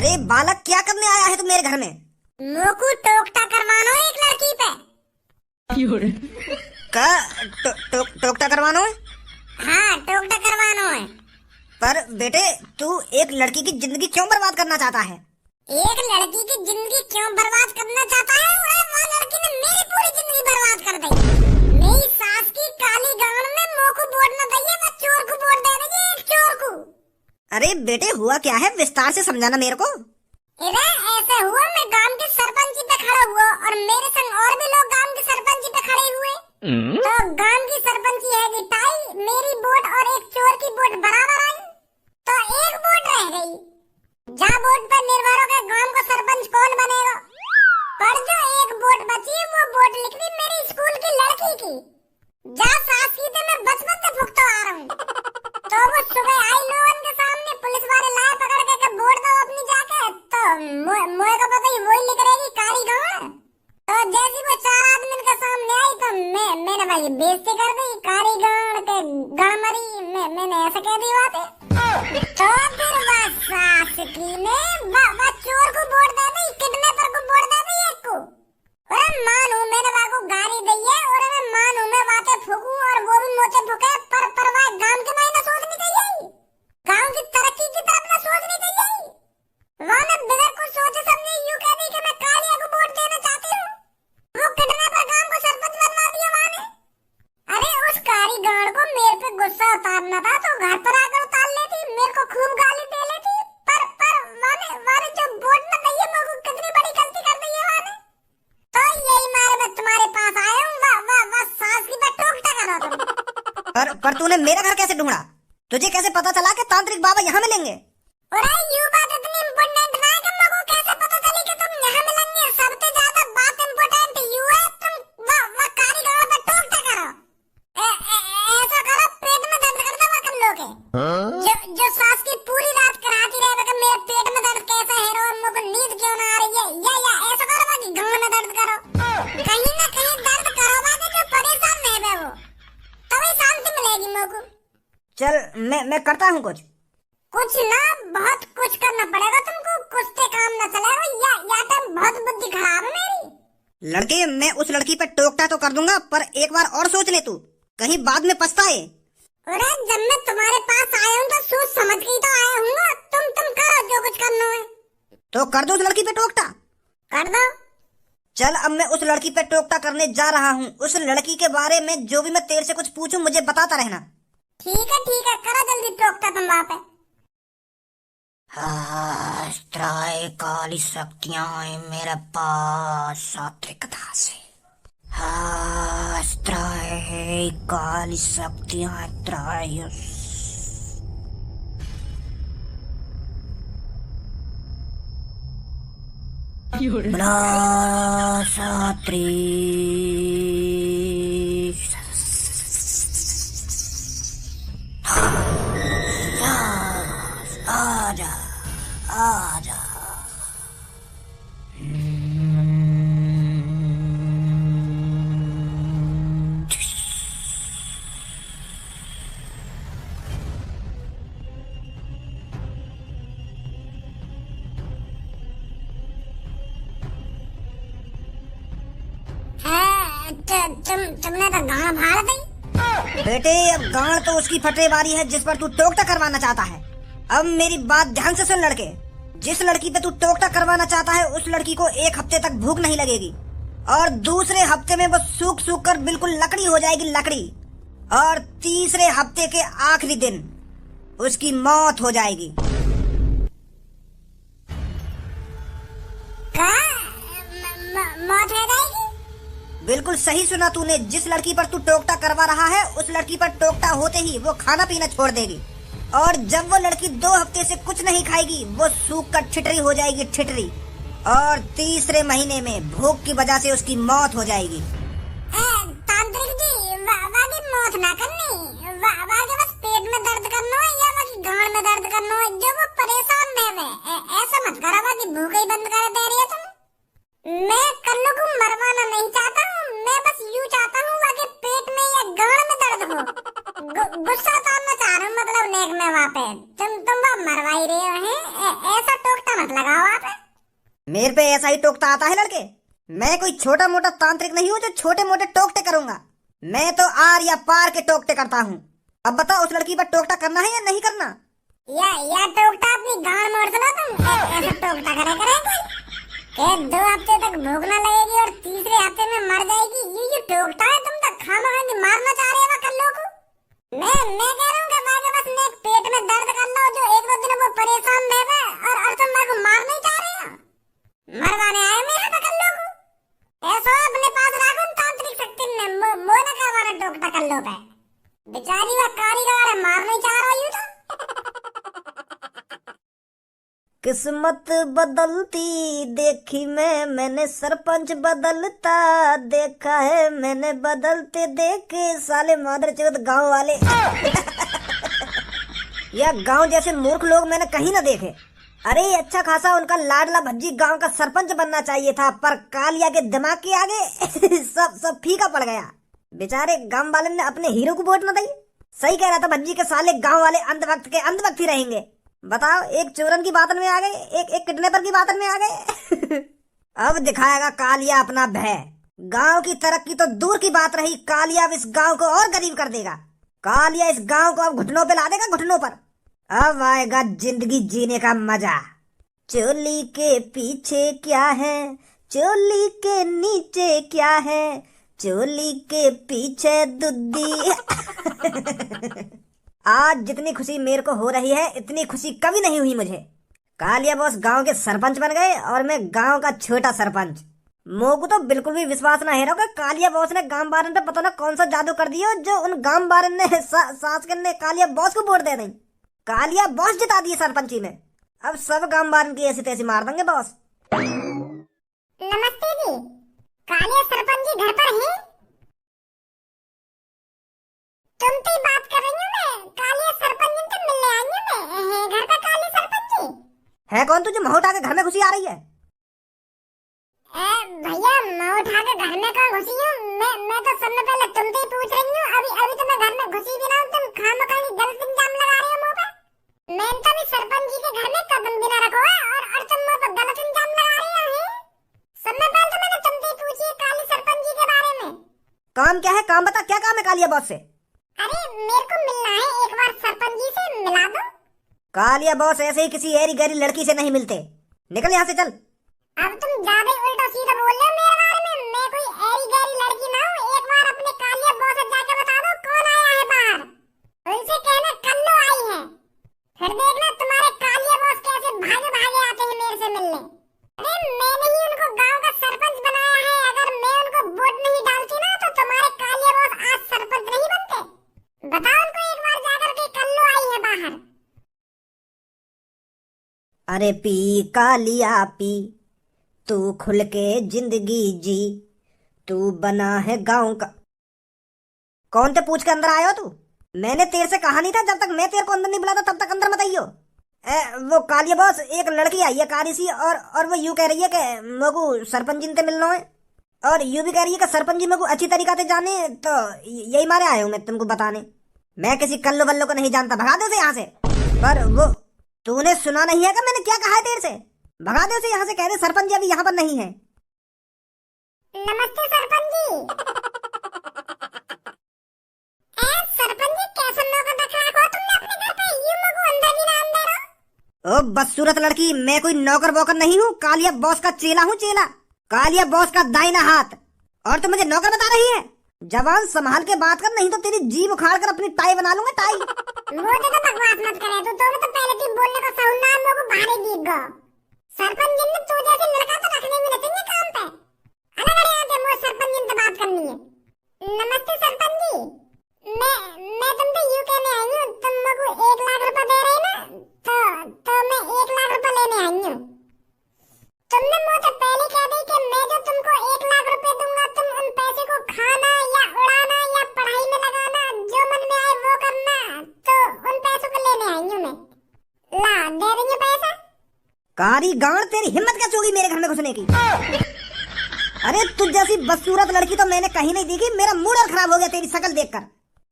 अरे बालक, क्या करने आया है तू मेरे घर में? मोकू टोकटा करवानो है एक लड़की पे। का टोकटा करवाना है? हाँ, टोकटा करवानो है। पर बेटे, तू एक लड़की की जिंदगी क्यों बर्बाद करना चाहता है? एक लड़की की जिंदगी क्यों बर्बाद करना चाहता है? वो लड़की ने मेरी पूरी जिंदगी बर्बाद कर दी। मेरी सास की काली गांड में मोकू वोट न दइए, मैं चोर को वोट दे देगी, एक चोर को। अरे बेटे, हुआ क्या है? विस्तार से समझाना मेरे को। ऐसे हुआ, मैं गांव के सरपंच पे खड़ा हुआ और मेरे संग और भी लोग गांव के सरपंच पे खड़े हुए। तो गांव की सरपंची है कि टाई, मेरी वोट और एक चोर की वोट बराबर आई, तो एक वोट रह गई। जा वोट पर निर्भर हो के गांव का सरपंच कौन बनेगा। पर जो एक वोट बची, वो वोट लिख दी मेरी स्कूल की लड़की की। जा सास की तो मैं बचपन से भुगतो आ रहा हूँ। तो वो सुबह आई लोगन के सामने, पुलिस वाले लाए पकड़ के वोट दो अपनी जाके, तो मोए का पता ही वही लिख रहेगी काली गांड। तो जैसी वो 4 आदमी के सामने आई तो मैंने भाई बेइज्जती कर दी, काली गांड के गड़मरी, मैंने ऐसा कह दी बात है। तो फिर वह सास की ने वह चोर को वोट दे दी, किडनैपर को वोट दे दी एक को। और मानू मैंने वह को गाली दी है और मैं मानू मैं बातें फूकूं और वो भी मोचे फूके, पर वह गांव के मायने सोचनी चाहिए, गांव की तरक्की की तरफ ना सोचनी चाहिए। वह ने बिना कुछ सोचे समझे यूं कह दी कि मैं कालिया को वोट देना चाहती हूँ। वो किडनैपर गांव को सरपंच बनवा दिया वहाँ ने। अरे उस कारी गांड को मेरे पे गुस्सा उतारना था तो घर पर आकर उतार लेती, मेरे को खूब गाली दे लेती। पर वाने जो वोट न दी है, मुझको कितनी बड़ी गलती कर दी है वाने। तो यही मारे मैं तुम्हारे पास आया हूँ। वाह सास की पे टोकटा करो तुम। पर तूने मेरा घर कैसे ढूंढा? तुझे कैसे पता चला कि तांत्रिक बाबा यहाँ मिलेंगे? अरे यू बात इतनी इम्पोर्टेंट ना है कि मुझको कैसे पता चली कि तुम यहाँ मिलेंगे। सबसे ज्यादा बात इम्पोर्टेंट यू है, तुम वाह कारी गांड पे टोकटा करो। ऐसा करो, पेट में दर्द करता हुआ कर लोगे। जो सास की पूरी रात कराती रहे कि मेरे पेट में दर्द कैसा है और मुझको नींद क्यों ना आ रही है, या ऐसा करो कि गांड में दर्द करो। कहीं ना कहीं दर्द करो कि जो परेशान है वो, तभी शांति मिलेगी मुझको। चल मैं करता हूँ कुछ ना, बहुत कुछ करना पड़ेगा तुमको, कुछ से काम न चलेगा। या टाइम बहुत बुद्धि खराब है मेरी। लड़के, मैं उस लड़की पे टोकटा तो कर दूंगा, पर एक बार और सोच ले तू, कहीं बाद में पछताए। अरे जब मैं तुम्हारे पास आया हूँ तो सोच समझ के ही तो आया हूँ। तुम करो जो कुछ करना है। तो कर दो उस लड़की पे टोकटा। कर दो। चल, अब मैं उस लड़की पे टोकटा करने जा रहा हूँ। उस लड़की के बारे में जो भी मैं तेरे से कुछ पूछूं, मुझे बताता रहना। ठीक है, करो जल्दी टोकटा तुम वहाँ पे। त्राय काली शक्तियां मेरे पास सात्विकता से। त्राय काली शक्तियां त्राय। सात्री आजा आजा। तुमने तो गांड फाड़ दी। बेटे, अब गांड तो उसकी फटे वाली है जिस पर तू टोकटा करवाना चाहता है। अब मेरी बात ध्यान से सुन लड़के, जिस लड़की पे तू टोकटा करवाना चाहता है उस लड़की को 1 हफ्ते तक भूख नहीं लगेगी और दूसरे हफ्ते में वो सूख कर बिल्कुल लकड़ी हो जाएगी, लकड़ी। और तीसरे हफ्ते के आखिरी दिन उसकी मौत हो जाएगी। मौत हो जाएगी? बिल्कुल सही सुना तूने। जिस लड़की पर तू टोकटा करवा रहा है उस लड़की पर टोकटा होते ही वो खाना पीना छोड़ देगी और जब वो लड़की 2 हफ्ते से कुछ नहीं खाएगी वो सूख कर ठिठरी हो जाएगी, ठिठरी। और तीसरे महीने में भूख की वजह से उसकी मौत हो जाएगी। तांत्रिक जी, वाकी मौत ना करनी, वाकी बस पेट में दर्द करना है या वाकी गांड में दर्द करना है, जो वो परेशान रहे। ऐसा मत करो वाकी भूख ही बंद कर दे रही है तुम। मैं कन्नू को मरवाना नहीं चाहता हूँ, मैं बस यूँ चाहता हूँ वाके पेट में या गांड में दर्द हो। गुस्सा उतारना चाह रहा हूँ, मतलब नेक में वहाँ पे तुम वहाँ मरवा लगवा ही रहे हैं। ऐसा टोकता मत लगाओ आप। मेरे पे ऐसा ही टोकता आता है लड़के। मैं कोई छोटा मोटा तांत्रिक नहीं हूँ जो छोटे मोटे टोकते करूंगा। मैं तो आर या पार के टोकते करता हूँ। अब बताओ उस लड़की पर टोकता करना है या नहीं करना? या टोकता अपनी गांड मोड़ सुना तुम। ऐसा टोकता करे कोई 2 हफ्ते तक भूख न लगेगी और तीसरे हफ्ते में मर जाएगी। ये टोकता है तुम तक खामखा मारना चाह रहे हो कल्लो को। मैं कह रहा हूँ कि बस ने पेट में दर्द कर लो जो 1-2 दिन वो परेशान रहे और तुम मेरे को मार नहीं चाह रहे हो। मरवाने आए मेरे पे कल्लो को। ऐसा अपने पास रखो तांत्रिक शक्ति में मोह न करवाना टोकता कल्लो पे। बेचारी वो कारीगर मार नहीं चाह रही हूँ तो। किस्मत बदलती देखी मैंने सरपंच बदलता देखा है मैंने बदलते देखे साले मादर चौथ गाँव वाले। या गांव जैसे मूर्ख लोग मैंने कहीं न देखे। अरे अच्छा खासा उनका लाडला भज्जी गांव का सरपंच बनना चाहिए था, पर कालिया के दिमाग के आगे सब फीका पड़ गया। बेचारे गांव वाले ने अपने हीरो को वोट न दी। सही कह रहा था भज्जी के साले गांव वाले अंधभक्त के अंधभक्त ही रहेंगे। बताओ, एक चोरन की बातन में आ गए, एक किडनैपर की बातन में आ गए। अब दिखाएगा कालिया अपना भय। गांव की तरक्की तो दूर की बात रही, कालिया अब इस गांव को और गरीब कर देगा। कालिया इस गांव को अब घुटनों पे ला देगा, घुटनों पर। अब आएगा जिंदगी जीने का मजा। चोली के पीछे क्या है, चोली के नीचे क्या है, चोली के पीछे दुद्दी। आज जितनी खुशी मेरे को हो रही है इतनी खुशी कभी नहीं हुई मुझे। कालिया बॉस गांव के सरपंच बन गए और मैं गांव का छोटा सरपंच। मोह को तो बिल्कुल भी विश्वास ना है रहा कि कालिया बॉस ने गांव बारन पे पता ना कौन सा जादू कर दिया जो उन गांव बारन ने सास ने कालिया बॉस को वोट दे दी। कालिया बॉस जिता दिए सरपंची में। अब सब गांव बारन की ऐसी तैसी मार देंगे बॉस। नमस्ते जी, कालिया सरपंच जी घर पर हैं? तुमसे बात कर रही हूँ मैं। कालिया सरपंच जी से मिलने आई हूँ मैं। घर का कालिया सरपंच जी है कौन तुझे मुंह उठा के घर में घुसी आ रही है? भैया मैं उठा के घर में कहाँ घुसी हूँ? मैं तो सबसे पहले तुमसे ही पूछ रही हूँ। अभी तो मैं घर में घुसी भी ना हूँ। तुम खामखा गलत इल्जाम लगा रहे हो मुँह पे। मैं तो भी सरपंच जी के घर में कदम भी ना रखो है और तुम मुँह पे गलत इल्जाम लगा रहे हो। सबसे पहले तो मैंने तुमसे ही पूछी काली सरपंच जी के बारे में। काम क्या है? काम बता, क्या काम है कालिया बॉस से? अरे मेरे को मिलना है, एक बार सरपंच जी से मिला दो। कालिया बॉस ऐसे ही किसी ऐरी गैरी लड़की से नहीं मिलते। निकल यहाँ से, चल। अब तुम ज्यादा उल्टा सीधा बोल रहे हो मेरे बारे में। मैं कोई ऐरी गैरी लड़की ना हूँ। एक बार अपने कालिया बॉस से जाके बता दो कौन आया है बाहर। उनसे कहना कल्लो आई है। फिर देखना तुम्हारे कालिया बॉस कैसे भागे भागे आते हैं मेरे से मिलने। अरे मैंने ही उनको गाँव का सरपंच बनाया है। अगर मैं उनको वोट नहीं डालती ना तो तुम्हारे कालिया बॉस आज सरपंच नहीं बनते। बताओ उनको एक बार जाकर के कल्लो आई है बाहर। अरे पी कालिया पी, तू खुल के जिंदगी जी, तू बना है गांव का। कौन ते पूछ के अंदर आयो तू? मैंने तेरे से कहा नहीं था जब तक मैं तेरे को अंदर नहीं बुलाता तब तक अंदर मत आइयो। वो कालिया बॉस एक लड़की आई है कारी सी और वो यूं कह रही है कि मेरे को सरपंच जी से मिलना है और यूं भी कह रही है कि सरपंच जी मेरे को अच्छी तरीका से जाने। तो यही मारे आया हूँ मैं तुमको बताने। मैं किसी कल्लो वल्लो को नहीं जानता, भगा दे उसे यहाँ से। पर वो तूने सुना नहीं है कि मैंने क्या कहा है तेरे से? भगा दे उसे यहाँ से, कह दे सरपंच जी अभी यहाँ पर नहीं है। नमस्ते सरपंच जी। सरपंच जी कैसा नौकर रखा है तुमने अपने घर पे? यूं मगो अंदर भी ना अंदर हो। ओ बदसूरत लड़की, मैं कोई नौकर वोकर नहीं हूँ। कालिया बॉस का चेला हूँ, चेला। कालिया बॉस का दाहिना हाथ। और तुम मुझे नौकर बता रही है? जवान संभाल के बात कर, नहीं तो तेरी जीभ उखाड़ कर अपनी टाई बना लूंगा, टाई। वो तो बकवास मत करे तू। तो पहले तू बोलने का सहुना मुझे भारी दीग गो। सरपंच जी ने तू जैसे लड़का तो रखने में नहीं चाहिए काम पे। अलग अड़े आते मुझे सरपंच जी से बात करनी है। नमस्ते सरपंच जी, मैं तुमसे यूं कहने आई हूँ। तुम मुझे 1 लाख रुपए दे रहे ना, तो मैं 1 लाख रुपए लेने आई हूँ। तुमने मुझे पहले कह दी कि मैं जो तुमको 1 लाख रुपए दूंगा तुम उन पैसे को खाना या उड़ाना या पढ़ाई में लगाना, जो मन में आए वो करना। तो उन पैसों को लेने आई हूँ मैं। ला दे देंगे पैसा? कारी गांड, तेरी हिम्मत कैसे होगी मेरे घर में घुसने की? अरे तुझ जैसी बदसूरत लड़की तो मैंने कहीं नहीं देखी। मेरा मूड और खराब हो गया तेरी शक्ल देखकर।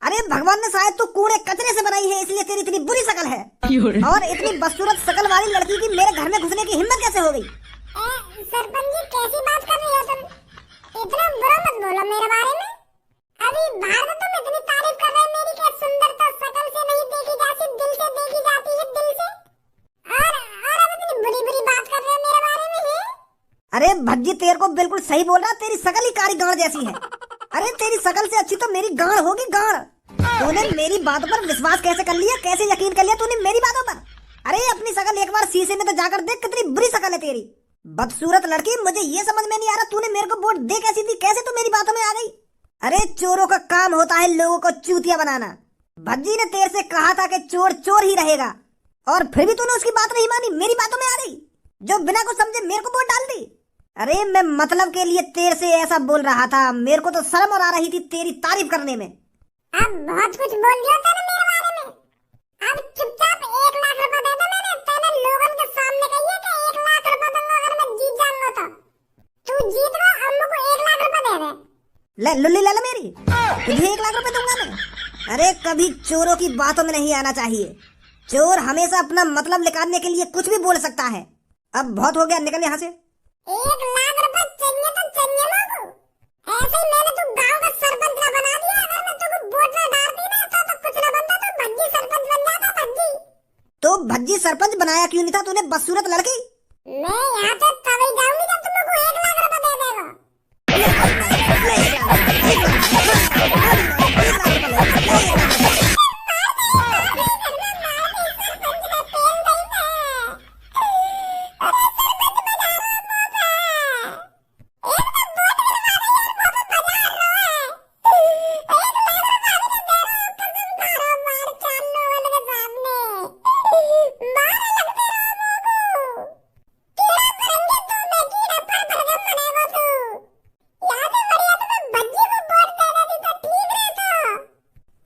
अरे भगवान ने शायद तू कूड़े कचरे से बनाई है, इसलिए तेरी इतनी बुरी शकल है। और इतनी बदसूरत शकल वाली लड़की की मेरे घर में घुसने की हिम्मत कैसे हो गई? सरपंच जी कैसी बात कर रही हो तुम? इतना बुरा मत बोलो मेरे बारे में। अभी बाहर में तुम इतनी तारीफ कर रहे हो मेरी, क्या सुंदरता शकल से नहीं देखी जाती, दिल से देखी जाती है, दिल से। और अब इतनी बुरी बुरी बात कर रहे हो मेरे बारे में है? अरे भज्जी तेरे को बिल्कुल सही बोल रहा, तेरी शकल ही कारी गाड़ जैसी है। अरे तेरी शकल से अच्छी तो मेरी गाड़ होगी, गाड़। तूने मेरी बातों पर विश्वास कैसे कर लिया, कैसे यकीन कर लिया तूने मेरी बातों पर? अरे अपनी शकल एक बार शीशे में तो जाकर देख, कितनी बुरी शकल है तेरी। बदसूरत लड़की, मुझे ये समझ में नहीं आ रहा तूने मेरे को वोट दे कैसी दी, कैसे तू मेरी बातों में आ गई? अरे चोरों का काम होता है लोगों को चूतिया बनाना। भज्जी ने तेरे से कहा था कि चोर चोर ही रहेगा, और फिर भी तूने उसकी बात नहीं मानी, मेरी बातों में आ गई, जो बिना कुछ समझे मेरे को वोट डाल दी। अरे मैं मतलब के लिए तेरे से ऐसा बोल रहा था, मेरे को तो शर्म और आ रही थी तेरी तारीफ करने में। अब बहुत कुछ बोल दिया तूने मेरे बारे में। अब चुपचाप 1 लाख रुपए दे दे, मैंने तेरे लोगों के सामने कही है कि 1 लाख रुपए दूंगा अगर मैं जीत जाऊंगा तो। तू जीत गया, अब मुझको 1 लाख रुपए दे दे। ले लुल्ली ले लो मेरी, तुझे 1 लाख रुपए दूंगा मैं। अरे कभी चोरों की बातों में नहीं आना चाहिए। चोर हमेशा अपना मतलब निकालने के लिए कुछ भी बोल सकता है। अब बहुत हो गया, निकल यहाँ से। 1 लाख रुपए चाहिए तो चाहिए लोगो। ऐसे ही मैंने तू गांव का सरपंच ना बना दिया, अगर मैं तुझको वोट ना डालती ना तो कुछ ना बनता, तो भज्जी सरपंच बन जाता। भज्जी तो भज्जी सरपंच बनाया क्यों नहीं था तूने, बदसूरत लड़की? मैं यहाँ से तभी जाऊंगी जब तुम मुझको 1 लाख रुपए दे देगा।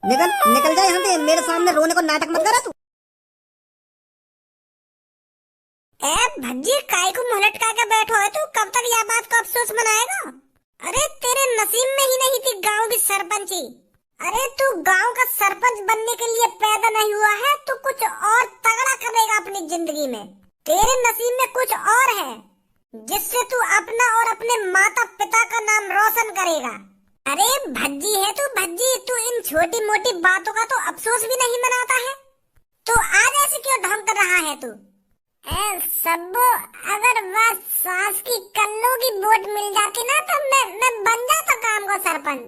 निकल निकल जा यहाँ से, मेरे सामने रोने को नाटक मत करा तू। भज्जी काय को मुंह लटका के बैठो है तू, कब तक यह बात को अफसोस मनाएगा? अरे तेरे नसीब में ही नहीं थी गांव की सरपंची। अरे तू गांव का सरपंच बनने के लिए पैदा नहीं हुआ है, तू कुछ और तगड़ा करेगा अपनी जिंदगी में। तेरे नसीब में कुछ और है जिससे तू अपना और अपने माता पिता का नाम रोशन करेगा। अरे भज्जी है तू, भज्जी। तू इन छोटी मोटी बातों का तो अफसोस भी नहीं मनाता है, तो आज ऐसे क्यों ढंग कर रहा है तू? सब्बो, अगर वह सास की कल्लू की वोट मिल जाती ना तो मैं बन जाता गांव का सरपंच।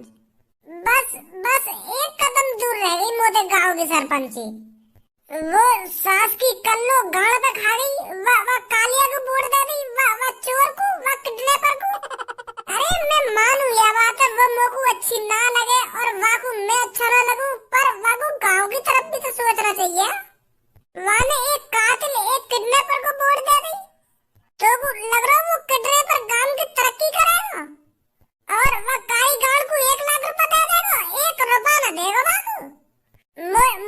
बस एक कदम दूर रह गई मोटे गांव की सरपंची। वो सास की कल्लू गाड़ पे खा गई, वह कालिया को वोट दे दी, वह चोर को, वह किडनैपर को। अरे मैं मानू यह बात है, वो मोको अच्छी ना लगे और वाको मैं अच्छा ना लगूं, पर वाको गांव की तरफ भी तो सोचना चाहिए। वाने एक कातिल, एक किडनैपर को वोट दे दी, तो वो लग रहा वो किडनैपर गांव की तरक्की करेगा, और वह काली गाड़ को 1 लाख रुपए दे देगा, 1 रुपया न देगा वाको।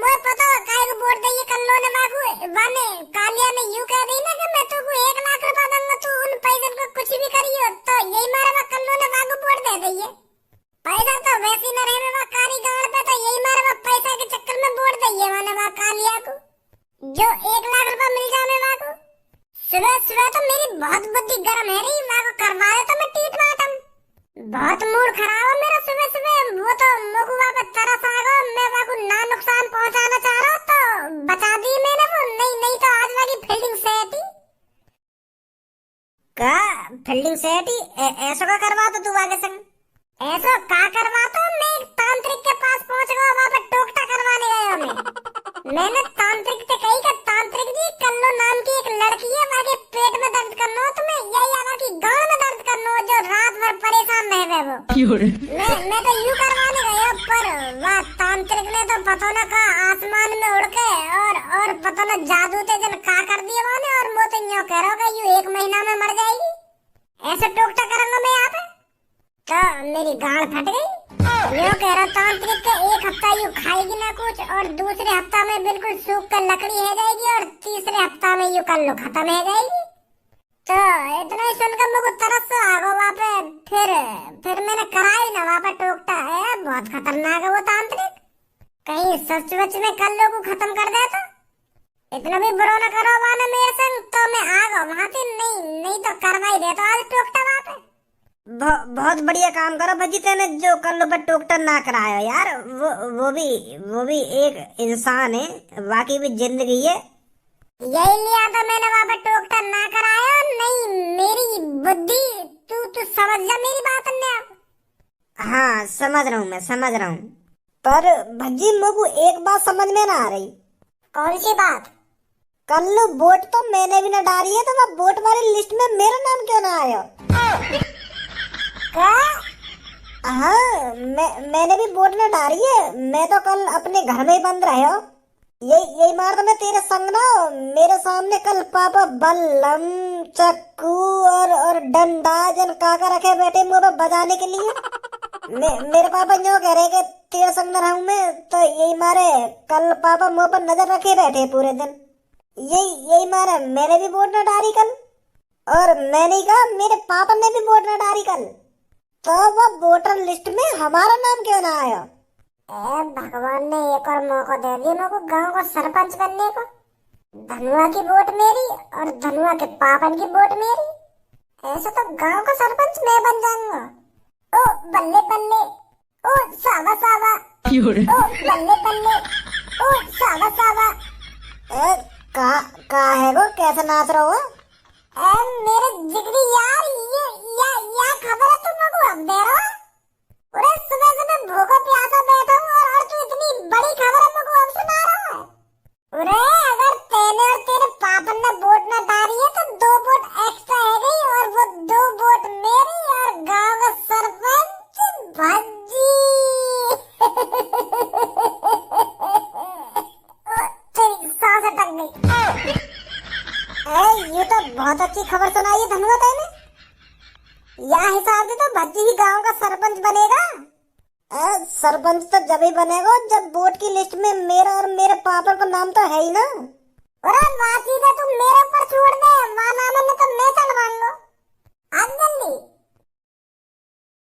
मैं पता काय को वोट दे, कल्लो ने वाको, वाने कालिया ने यूं कह दी ना कि मैं तुमको 1 लाख रुपया दूंगा, तू उन पैसे को कुछ भी करियो, तो यही मारा वह कल्लो ने वाको वोट दे दी है। पैसा तो वैसे न रहे वह काली गाड़ पे, तो यही मारा वह पैसा के चक्कर में वोट दी है वाने वह कालिया को, जो 1 लाख रुपया मिल जाए वाको। सुबह सुबह तो मेरी बहुत बुद्धि गर्म है रही, वाको करवा दे तो मैं टीट मारता। बहुत मूड खराब है मेरा सुबह सुबह, वो तो मुकुआ पे तरस आ गया, मैं वाको ना नुकसान पहुंचाना चाह रहा तो बचा दी मैंने वो, नहीं तो आज वाकी फील्डिंग सेटी का फील्डिंग सेटी ऐसा का करवा तो तू आगे संग ऐसा का करवा तो मैं एक तांत्रिक के पास पहुंच गया, वहां पे टोकटा करवाने गया मैंने तांत्रिक से कही कि तांत्रिक जी कल्लो नाम की एक लड़की है, वाके पेट में दर्द करना हो तुम्हें, यही आवा की गांव में दर्द करना हो, जो रात भर परेशान रह गए वो। मैं तो यूं करवाने गया, पर वह तांत्रिक ने तो पता न कहा आसमान में उड़ के और पता न जादू ते जन का कर दिया वाने, और मैं तो यूं कह रहा हूं यूं 1 महीना में मर जाएगी, ऐसे टोकटा करूंगा मैं यहाँ पे, तो मेरी गाड़ फट गई। यूं कह रहा तांत्रिक के 1 हफ्ता यूं खाएगी ना कुछ, और दूसरे हफ्ता में बिल्कुल सूख कर लकड़ी है जाएगी, और तीसरे हफ्ता में यूं कल्लू खत्म है जाएगी। तो इतना ही सुनकर मुझे तरस आ गया वहाँ पे, फिर मैंने कराई ना वहाँ पे टोकटा है, बहुत खतरनाक है वो तांत्रिक। कहीं सच वच में कल्लू को खत्म कर दे तो इतना भी बुरा न करो वाना मेरे संग तो मैं आ गया वहां से। नहीं नहीं तो करवाई दे तो आज टोकता वहां पे। बहुत बढ़िया काम करो भज्जी तेने जो कल्लू पर टोकटा ना कराया यार। वो भी एक इंसान है, बाकी भी जिंदगी है। यही लिया था मैंने वहां पे टोकटा ना कराया। नहीं मेरी बुद्धि तू समझ जा मेरी बात ने अब। हाँ समझ रहा हूँ, मैं समझ रहा हूँ, पर भज्जी मुझको एक बात समझ में ना आ रही। कौन सी बात? कल्लू वोट तो मैंने भी ना डाली है, तो वह वोट वाली लिस्ट में मेरा नाम क्यों ना आया? क्या? हाँ मैंने भी वोट ना डाली है। मैं तो कल अपने घर में ही बंद रहे हो। यही मार तो मैं तेरे संग ना मेरे सामने कल पापा बल्लम चक्कू और डंडा जन काका रखे बैठे मुंह पे बजाने के लिए। मेरे पापा यूँ कह रहे कि तेरे संग न रहूं मैं, तो यही मारे कल पापा मुंह पर नजर रखे बैठे पूरे दिन। यही मारे मैंने भी वोट ना डाली कल, और मैंने कहा मेरे पापा ने भी वोट ना डाली कल, तो वो वोटर लिस्ट में हमारा नाम क्यों ना आया? भगवान ने एक और मौका दे दिया मेरे को गांव का सरपंच बनने को। धनुआ की वोट मेरी और धनुआ के पापन की वोट मेरी। ऐसा तो गांव का सरपंच मैं बन जाऊंगा। ओ बल्ले बल्ले, ओ सावा सावा, ओ बल्ले बल्ले, ओ सावा सावा। का है वो, कैसे नाच रहा हो? मेरे जिगरी यार ये खबर है तुम लोग को अब दे रहा। पूरे सुबह सुबह भूखा प्यासा बैठा हूँ और तू इतनी बड़ी खबर है मुझको अब सुना रहा है। पूरे अगर तेने और तेरे पापन ने वोट न डाली है तो 2 वोट एक्स्ट्रा है गई, और वो 2 वोट मेरी और गांव का सरपंच भज्जी। तेरी सांस अटक गई। ये तो बहुत अच्छी खबर सुनाई है धनुआ तेने। यह हिसाब से तो भज्जी ही गांव का सरपंच बनेगा। सरपंच तो जब ही बनेगा जब वोट की लिस्ट में मेरा और मेरे पापा का नाम तो है ही ना। अरे बात ही तो तुम मेरे